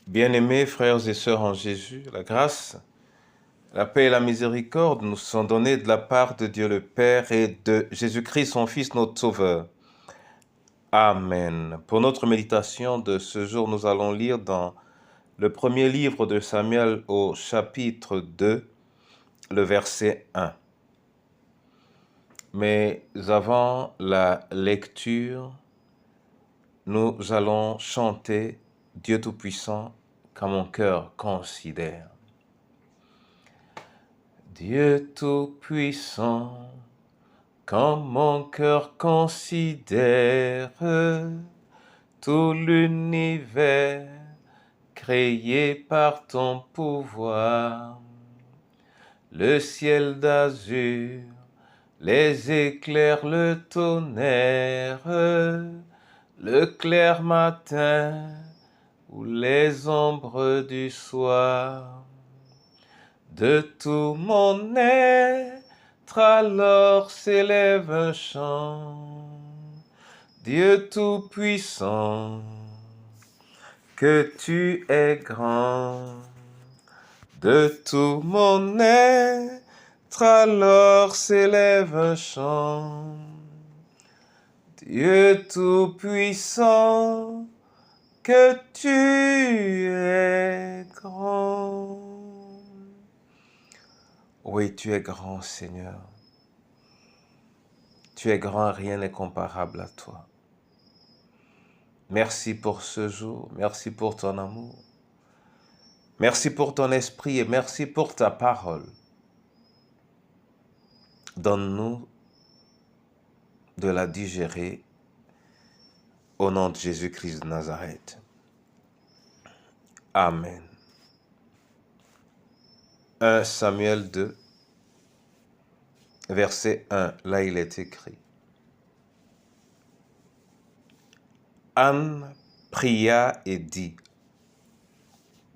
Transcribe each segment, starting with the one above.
Bien-aimés frères et sœurs en Jésus, la grâce, la paix et la miséricorde nous sont données de la part de Dieu le Père et de Jésus-Christ, son Fils, notre Sauveur. Amen. Pour notre méditation de ce jour, nous allons lire dans le premier livre de Samuel au chapitre 2, le verset 1. Mais avant la lecture, nous allons chanter Dieu Tout-Puissant quand mon cœur considère. Dieu Tout-Puissant, quand mon cœur considère tout l'univers créé par ton pouvoir, le ciel d'azur, les éclairs, le tonnerre, le clair matin ou les ombres du soir. De tout mon être alors s'élève un chant. Dieu Tout-Puissant, que tu es grand. De tout mon être alors s'élève un chant. Dieu Tout-Puissant, que tu es grand. Oui, tu es grand, Seigneur. Tu es grand, rien n'est comparable à toi. Merci pour ce jour, merci pour ton amour. Merci pour ton esprit et merci pour ta parole. Donne-nous de la digérer au nom de Jésus-Christ de Nazareth. Amen. 1 Samuel 2, verset 1, là il est écrit. Anne pria et dit,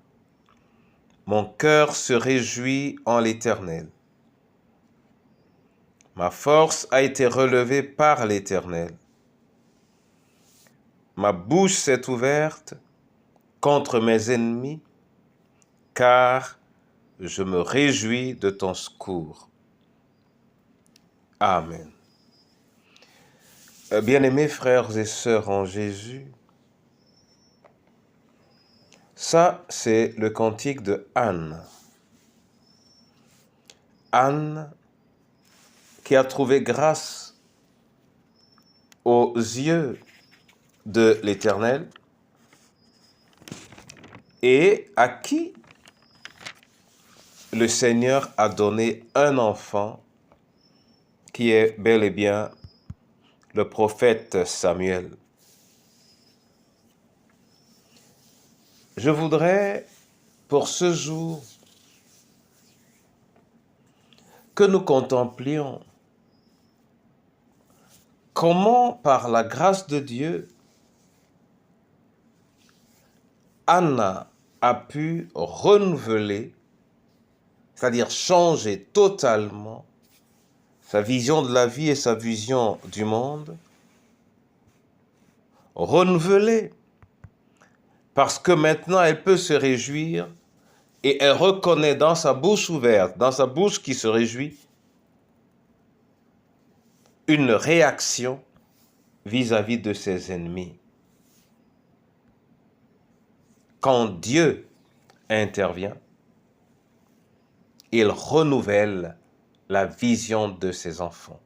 « Mon cœur se réjouit en l'Éternel. Ma force a été relevée par l'Éternel. Ma bouche s'est ouverte contre mes ennemis, car je me réjouis de ton secours. » Amen. Bien-aimés frères et sœurs en Jésus, ça c'est le cantique de Anne. Anne qui a trouvé grâce aux yeux de l'Éternel et à qui le Seigneur a donné un enfant qui est bel et bien le prophète Samuel. Je voudrais, pour ce jour, que nous contemplions comment, par la grâce de Dieu, Anna a pu renouveler, c'est-à-dire changer totalement sa vision de la vie et sa vision du monde, renouveler, parce que maintenant elle peut se réjouir et elle reconnaît dans sa bouche ouverte, dans sa bouche qui se réjouit, une réaction vis-à-vis de ses ennemis. Quand Dieu intervient, il renouvelle la vision de ses enfants.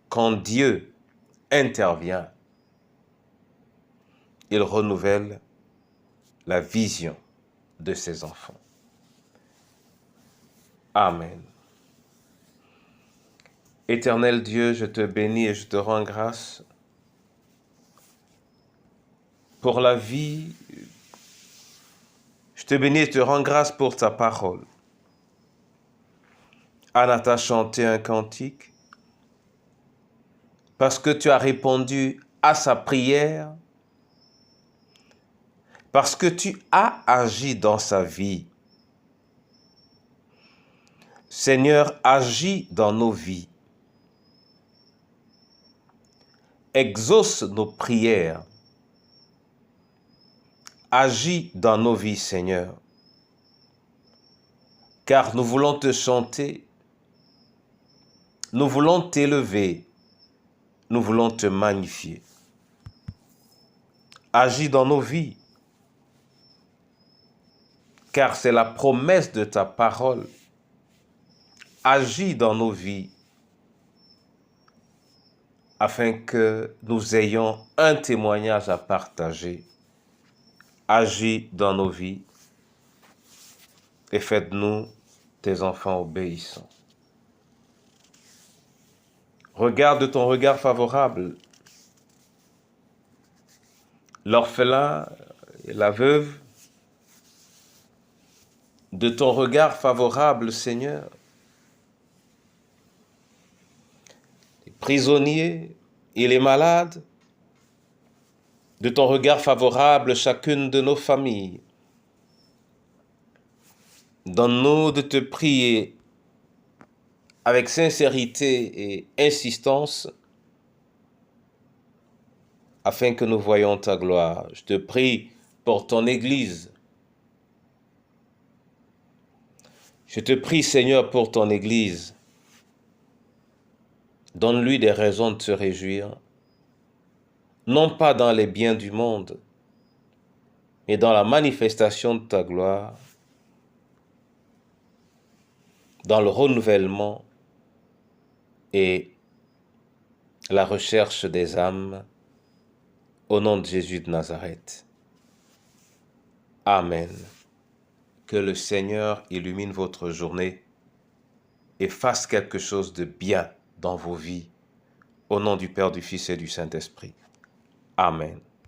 Quand Dieu intervient, il renouvelle la vision de ses enfants. Amen. Éternel Dieu, je te bénis et je te rends grâce pour la vie. Je te bénis et te rends grâce pour ta parole. Anna t'a chanté un cantique parce que tu as répondu à sa prière, parce que tu as agi dans sa vie. Seigneur, agis dans nos vies. Exauce nos prières. Agis dans nos vies, Seigneur, car nous voulons te chanter, nous voulons t'élever, nous voulons te magnifier. Agis dans nos vies, car c'est la promesse de ta parole. Agis dans nos vies, afin que nous ayons un témoignage à partager. Agis dans nos vies et faites-nous tes enfants obéissants. Regarde de ton regard favorable l'orphelin et la veuve, de ton regard favorable, Seigneur, les prisonniers et les malades, de ton regard favorable chacune de nos familles. Donne-nous de te prier avec sincérité et insistance afin que nous voyions ta gloire. Je te prie pour ton Église. Je te prie, Seigneur, pour ton Église. Donne-lui des raisons de se réjouir, non pas dans les biens du monde, mais dans la manifestation de ta gloire, dans le renouvellement et la recherche des âmes, au nom de Jésus de Nazareth. Amen. Que le Seigneur illumine votre journée et fasse quelque chose de bien dans vos vies, au nom du Père, du Fils et du Saint-Esprit. Amen.